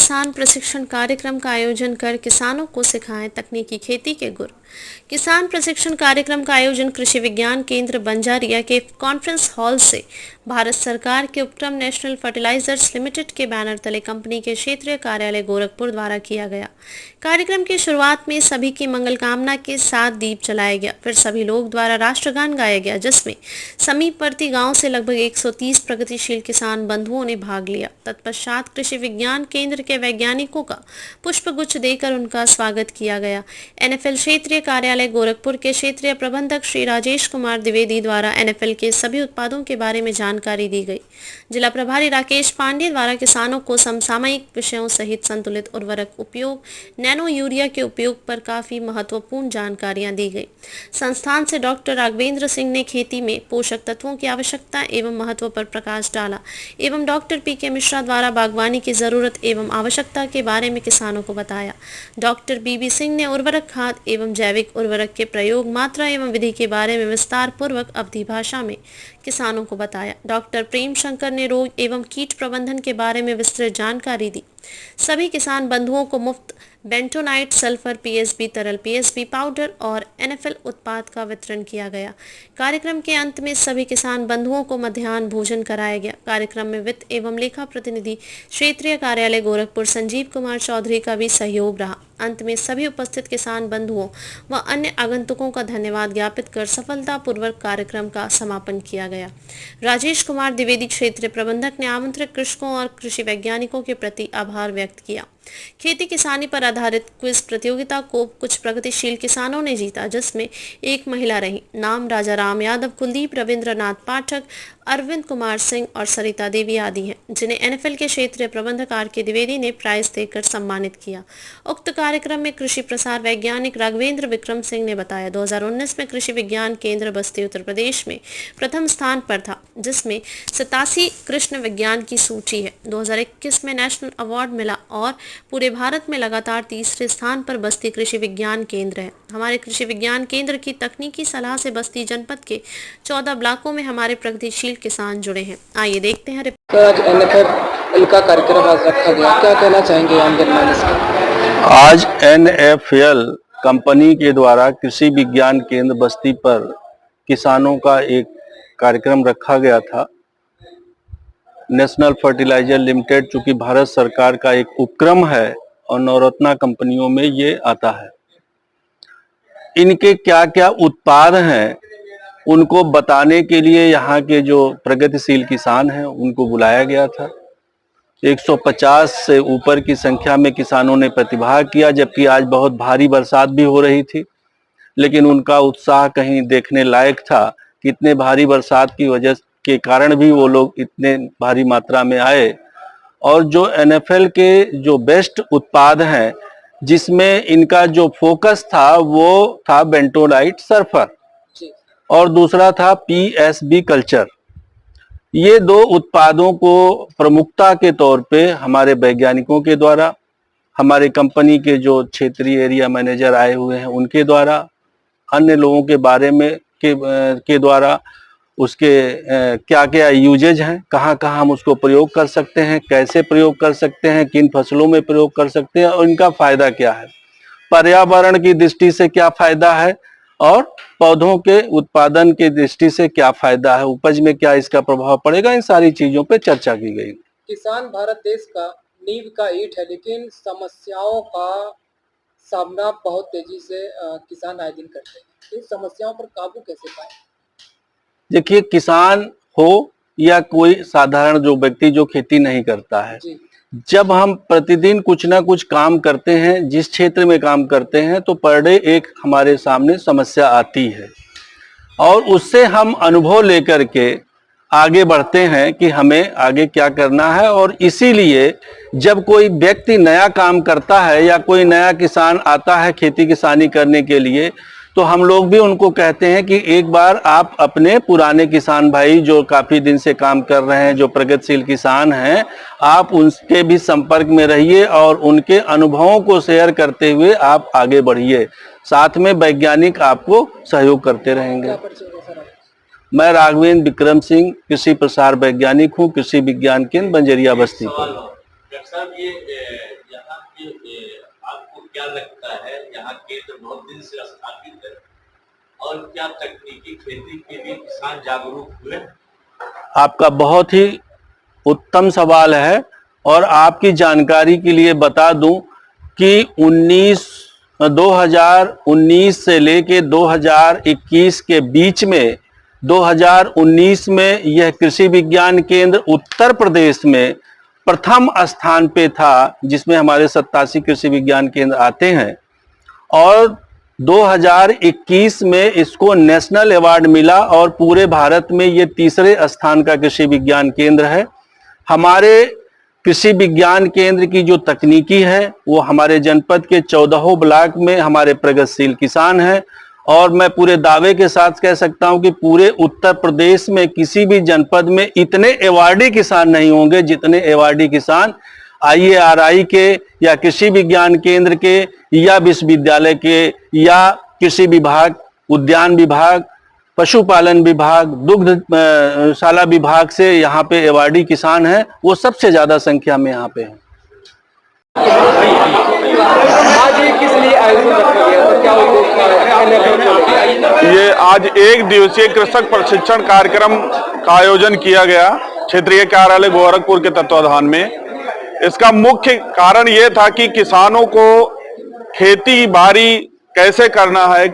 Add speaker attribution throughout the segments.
Speaker 1: किसान प्रशिक्षण कार्यक्रम का आयोजन कर किसानों को सिखाएं तकनीकी खेती के गुर। किसान प्रशिक्षण कार्यक्रम का आयोजन कृषि विज्ञान केंद्र बंजारिया के कॉन्फ्रेंस हॉल से भारत सरकार के उपक्रम नेशनल फर्टिलाइजर्स लिमिटेड के बैनर तले कंपनी के क्षेत्रीय कार्यालय गोरखपुर द्वारा किया गया। कार्यक्रम की शुरुआत में सभी की मंगल कामना के साथ दीप जलाया गया। फिर सभी लोग द्वारा राष्ट्रगान गाया गया, जिसमें समीपवर्ती गांव से लगभग 130 प्रगतिशील किसान बंधुओं ने भाग लिया। तत्पश्चात कृषि विज्ञान केंद्र के वैज्ञानिकों का पुष्पगुच्छ देकर उनका स्वागत किया गया। एनएफएल क्षेत्रीय कार्यालय गोरखपुर के क्षेत्रीय प्रबंधक श्री राजेश कुमार द्विवेदी द्वारा एनएफएल के सभी उत्पादों के बारे में जानकारी दी गई। जिला प्रभारी राकेश पांडे द्वारा किसानों को समसामयिक विषयों सहित संतुलित उर्वरक उपयोग, नैनो यूरिया के उपयोग पर काफी महत्वपूर्ण जानकारियां दी गई। संस्थान से डॉक्टर राघवेंद्र सिंह ने खेती में पोषक तत्वों की आवश्यकता एवं महत्व पर प्रकाश डाला एवं डॉक्टर पीके मिश्रा द्वारा बागवानी की जरूरत एवं आवश्यकता के बारे में किसानों को बताया। डॉक्टर बीबी सिंह ने उर्वरक, खाद एवं जैविक उर्वरक के प्रयोग, मात्रा एवं विधि के बारे में विस्तार पूर्वक अवधि भाषा में किसानों को बताया। डॉक्टर प्रेम शंकर ने रोग एवं कीट प्रबंधन के बारे में विस्तृत जानकारी दी। सभी किसान बंधुओं को मुफ्त बेंटोनाइट, सल्फर, पीएसबी, तरल पीएसबी पाउडर और एनएफएल उत्पाद का वितरण किया गया। कार्यक्रम के अंत में सभी किसान बंधुओं को मध्याह्न भोजन कराया गया। कार्यक्रम में वित्त एवं लेखा प्रतिनिधि क्षेत्रीय कार्यालय गोरखपुर संजीव कुमार चौधरी का भी सहयोग रहा। अंत में सभी उपस्थित किसान बंधुओं व अन्य आगंतुकों का धन्यवाद ज्ञापित कर सफलतापूर्वक कार्यक्रम का समापन किया गया। राजेश कुमार द्विवेदी क्षेत्रीय प्रबंधक ने आमंत्रित कृषकों और कृषि वैज्ञानिकों के प्रति आभार व्यक्त किया। खेती किसानी पर आधारित क्विज प्रतियोगिता को कुछ प्रगतिशील किसानों ने जीता, जिसमें एक महिला रही। नाम राजा राम यादव, कुलदीप, रविंद्रनाथ पाठक, अरविंद कुमार सिंह और सरिता देवी आदि हैं, जिन्हें एनएफएल के क्षेत्रीय प्रबंधक आर.के. द्विवेदी ने प्राइज देकर सम्मानित किया। उक्त कार्यक्रम में कृषि प्रसार वैज्ञानिक राघवेंद्र विक्रम सिंह ने बताया, 2019 में कृषि विज्ञान केंद्र बस्ती उत्तर प्रदेश में प्रथम स्थान पर था, जिसमें 87 कृषि विज्ञान की सूची है। 2021 में नेशनल अवार्ड मिला और पूरे भारत में लगातार तीसरे स्थान पर बस्ती कृषि विज्ञान केंद्र है। हमारे कृषि विज्ञान केंद्र की तकनीकी सलाह से बस्ती जनपद के 14 ब्लॉकों में हमारे प्रगतिशील किसान जुड़े हैं। आइए देखते हैं।
Speaker 2: आज एनएफएल का कार्यक्रम आज रखा गया, क्या कहना चाहेंगे आम जनमानस को?
Speaker 3: आज एनएफएल कंपनी के द्वारा कृषि विज्ञान केंद्र बस्ती पर किसानों का एक कार्यक्रम रखा गया था। नेशनल फर्टिलाइजर लिमिटेड चूंकि भारत सरकार का एक उपक्रम है और नवरत्ना कंपनियों में ये आता है। इनके क्या क्या उत्पाद हैं उनको बताने के लिए यहाँ के जो प्रगतिशील किसान हैं उनको बुलाया गया था। 150 से ऊपर की संख्या में किसानों ने प्रतिभाग किया, जबकि आज बहुत भारी बरसात भी हो रही थी, लेकिन उनका उत्साह कहीं देखने लायक था कि इतने भारी बरसात की वजह के कारण भी वो लोग इतने भारी मात्रा में आए। और जो एनएफएल के जो बेस्ट उत्पाद हैं, जिसमें इनका जो फोकस था वो था बेंटोनाइट सल्फर और दूसरा था पीएसबी कल्चर। ये दो उत्पादों को प्रमुखता के तौर पे हमारे वैज्ञानिकों के द्वारा, हमारे कंपनी के जो क्षेत्रीय एरिया मैनेजर आए हुए हैं उनके द्वारा, अन्य लोगों के बारे में के द्वारा उसके क्या क्या यूजेज हैं, कहाँ कहाँ हम उसको प्रयोग कर सकते हैं, कैसे प्रयोग कर सकते हैं, किन फसलों में प्रयोग कर सकते हैं और इनका फायदा क्या है, पर्यावरण की दृष्टि से क्या फायदा है और पौधों के उत्पादन की दृष्टि से क्या फायदा है, उपज में क्या इसका प्रभाव पड़ेगा, इन सारी चीजों पे चर्चा की गई।
Speaker 2: किसान भारत देश का नींव का ईंट है, लेकिन समस्याओं का सामना बहुत तेजी से किसान आए दिन करते हैं। इन समस्याओं पर काबू कैसे पाए?
Speaker 3: देखिए, किसान हो या कोई साधारण जो व्यक्ति जो खेती नहीं करता है, जब हम प्रतिदिन कुछ ना कुछ काम करते हैं, जिस क्षेत्र में काम करते हैं, तो पर डे एक हमारे सामने समस्या आती है और उससे हम अनुभव लेकर के आगे बढ़ते हैं कि हमें आगे क्या करना है। और इसीलिए जब कोई व्यक्ति नया काम करता है या कोई नया किसान आता है खेती किसानी करने के लिए, तो हम लोग भी उनको कहते हैं कि एक बार आप अपने पुराने किसान भाई जो काफ़ी दिन से काम कर रहे हैं, जो प्रगतिशील किसान हैं, आप उनके भी संपर्क में रहिए और उनके अनुभवों को शेयर करते हुए आप आगे बढ़िए। साथ में वैज्ञानिक आपको सहयोग करते रहेंगे। मैं राघवेंद्र विक्रम सिंह, कृषि प्रसार वैज्ञानिक हूँ, कृषि विज्ञान केंद्र बंजरिया बस्ती पर।
Speaker 4: यहाँ केंद्र बहुत दिन से स्थापित है और क्या तकनीकी खेती के लिए किसान जागरूक हुए?
Speaker 3: आपका बहुत ही उत्तम सवाल है और आपकी जानकारी के लिए बता दूं कि 2019 से लेके 2021 के बीच में 2019 में यह कृषि विज्ञान केंद्र उत्तर प्रदेश में प्रथम स्थान पे था, जिसमें हमारे 87 कृषि विज्ञान केंद्र आते हैं, और 2021 में इसको नेशनल अवार्ड मिला और पूरे भारत में ये तीसरे स्थान का कृषि विज्ञान केंद्र है। हमारे कृषि विज्ञान केंद्र की जो तकनीकी है वो हमारे जनपद के 14 ब्लॉक में हमारे प्रगतिशील किसान हैं, और मैं पूरे दावे के साथ कह सकता हूं कि पूरे उत्तर प्रदेश में किसी भी जनपद में इतने अवार्डी किसान नहीं होंगे जितने अवार्डी किसान IARI के या कृषि विज्ञान केंद्र के या विश्वविद्यालय के या कृषि विभाग, उद्यान विभाग, पशुपालन विभाग, दुग्धशाला विभाग से यहाँ पे अवार्डी किसान हैं, वो सबसे ज्यादा संख्या में यहाँ पे हैं।
Speaker 2: आज ये किस लिए आयोजन रखा गया था, क्या उद्देश्य?
Speaker 5: ये आज एक दिवसीय कृषक प्रशिक्षण कार्यक्रम का आयोजन किया गया क्षेत्रीय कार्यालय गोरखपुर के तत्वाधान में। इसका मुख्य कारण ये था कि किसानों को खेती बाड़ी कैसे करना है,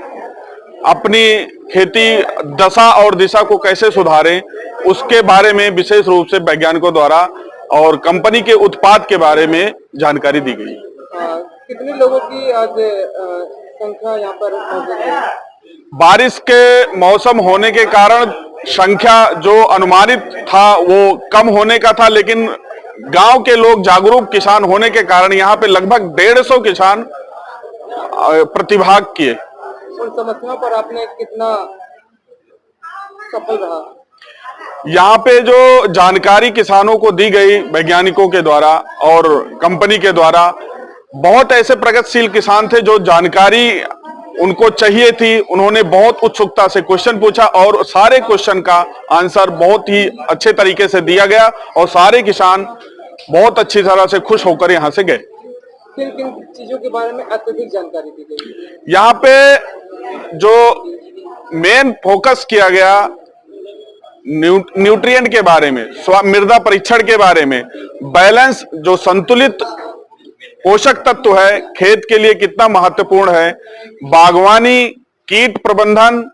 Speaker 5: अपनी खेती दशा और दिशा को कैसे सुधारें, उसके बारे में विशेष रूप से वैज्ञानिकों द्वारा और कंपनी के उत्पाद के बारे में जानकारी दी गई।
Speaker 2: कितने लोगों की आज संख्या यहाँ पर मौजूद है?
Speaker 5: बारिश के मौसम होने के कारण संख्या जो अनुमानित था वो कम होने का था, लेकिन गांव के लोग जागरूक किसान होने के कारण यहाँ पे लगभग 150 किसान प्रतिभाग किए।
Speaker 2: उन समस्याओं पर आपने कितना सफल रहा?
Speaker 5: यहाँ पे जो जानकारी किसानों को दी गई वैज्ञानिकों के द्वारा और कंपनी के द्वारा, बहुत ऐसे प्रगतिशील किसान थे जो जानकारी उनको चाहिए थी, उन्होंने बहुत उत्सुकता से क्वेश्चन पूछा और सारे क्वेश्चन का आंसर बहुत ही अच्छे तरीके से दिया गया और सारे किसान बहुत अच्छी तरह से खुश होकर यहाँ से गए।
Speaker 2: किन किन चीजों के बारे में अत्यधिक जानकारी दी गई?
Speaker 5: यहाँ पे जो मेन फोकस किया गया न्यूट्रिएंट के बारे में, मृदा परीक्षण के बारे में, बैलेंस जो संतुलित पोषक तत्व है खेत के लिए कितना महत्वपूर्ण है, बागवानी, कीट प्रबंधन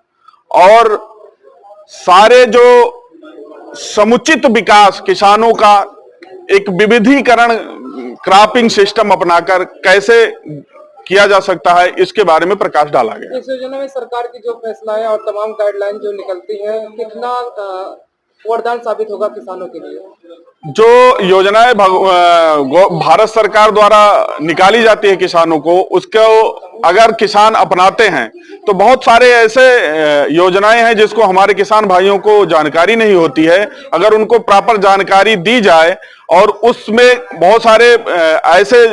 Speaker 5: और सारे जो समुचित विकास किसानों का एक विविधीकरण क्रॉपिंग सिस्टम अपनाकर कैसे किया जा सकता है, इसके बारे में प्रकाश डाला गया।
Speaker 2: इस योजना में सरकार की जो फैसला है और तमाम गाइडलाइन जो निकलती है, कितना वरदान साबित होगा किसानों के लिए?
Speaker 5: जो योजनाएं भारत सरकार द्वारा निकाली जाती है किसानों को, उसको अगर किसान अपनाते हैं तो बहुत सारे ऐसे योजनाएं हैं जिसको हमारे किसान भाइयों को जानकारी नहीं होती है। अगर उनको प्रॉपर जानकारी दी जाए और उसमें बहुत सारे ऐसे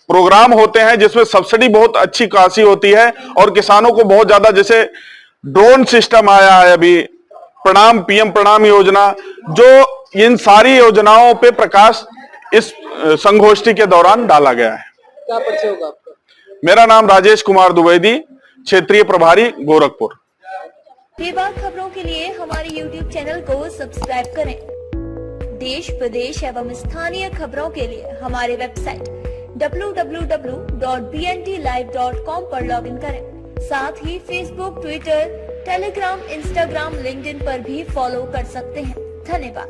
Speaker 5: प्रोग्राम होते हैं जिसमें सब्सिडी बहुत अच्छी खासी होती है और किसानों को बहुत ज्यादा, जैसे ड्रोन सिस्टम आया है अभी, प्रणाम PM प्रणाम योजना, जो इन सारी योजनाओं पे प्रकाश इस संगोष्ठी के दौरान डाला गया है।
Speaker 2: क्या परिचय होगा आपका?
Speaker 5: मेरा नाम राजेश कुमार द्विवेदी, क्षेत्रीय प्रभारी गोरखपुर।
Speaker 6: बेबाक खबरों के लिए हमारे YouTube चैनल को सब्सक्राइब करें। देश प्रदेश एवं स्थानीय खबरों के लिए हमारे वेबसाइट www.bntlive.com पर लॉगिन करें। साथ ही Facebook, Twitter, Telegram, Instagram, LinkedIn पर भी फॉलो कर सकते हैं। धन्यवाद।